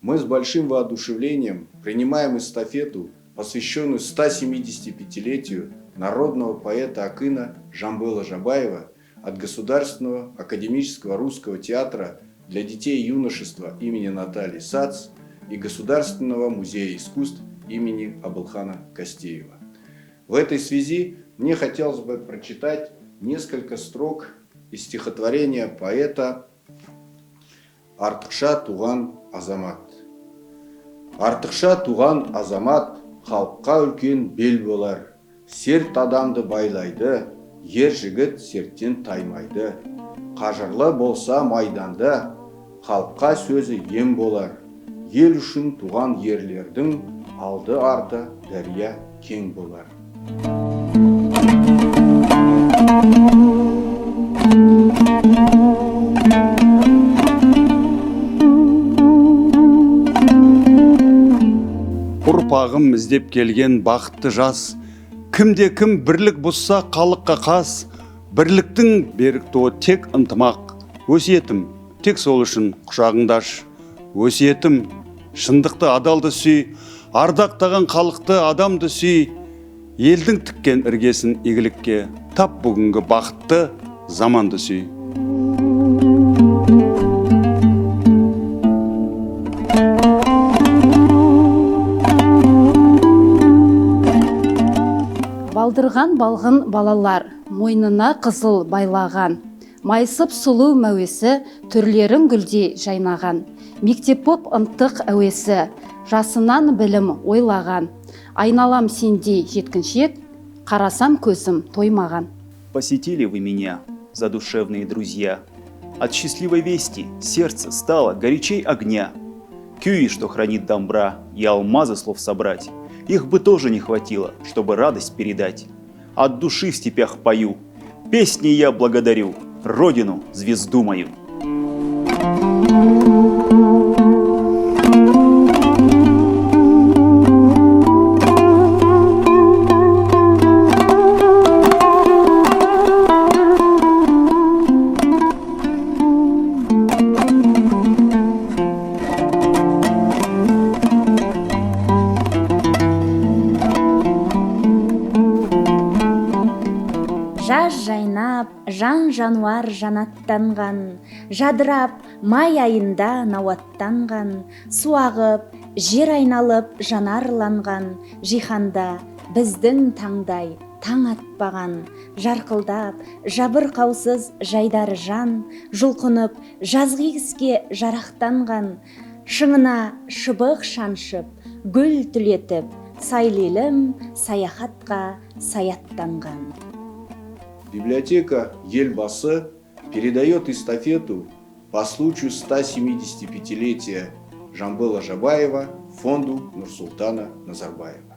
Мы с большим воодушевлением принимаем эстафету, посвященную 175-летию народного поэта Акына Жамбыла Жабаева от Государственного академического русского театра для детей и юношества имени Натальи Сац и Государственного музея искусств имени Абылхана Кастеева. В этой связи мне хотелось бы прочитать несколько строк из стихотворения поэта «Артықша туған азамат». Артықша туған азамат халыққа үлкен бел болар. Серт адамды байлайды, ер жігіт серттен таймайды. Қажырлы болса майданда, халыққа сөзі ем болар. Ел үшін туған ерлердің алды арты дария кең болар. Ұрпағым іздеп келген бақытты жас, кімде-кім бірлік бұзса халыққа қас, бірліктің берік туы тек ынтымақ. Өсиетім тек сол үшін құшағыңды аш. Өсиетім шындықты адалды сүй, ардақтаған халықты адамды сүй. Елдің тіккен іргесін игілікке, тап бүгінгі бақытты заманды сүй. Балдырған балғын балалар, мойнына қызыл байлаған, майысып сұлу мәуесі, түрлерін гүлдей жайнаған. Мектеп боп ынтық әуесі, жасынан білім ойлаған. Айналам сендей жеткіншек, қарасам көзім тоймаған. Посетили вы меня, задушевные друзья. От счастливой вести сердце стало горячей огня. Кюи, что хранит домбра, и алмазы слов собрать. Их бы тоже не хватило, чтобы радость передать. От души в степях пою, песни я благодарю Родину, звезду мою. Жаз жайнап, жан-жануар жанаттанған, жадырап, май айында науаттанған, су ағып, жер айналып жанарланған, жиһанда біздің таңдай таң атпаған, жарқылдап, жабырқаусыз жайдар жан, жұлқынып, жазғы іске жарақтанған, шыңына шыбық шаншып, гүл түлетіп, сайлелім саяхатқа саяттанған. Библиотека Елбасы передает эстафету по случаю 175-летия Жамбыла Жабаева фонду Нурсултана Назарбаева.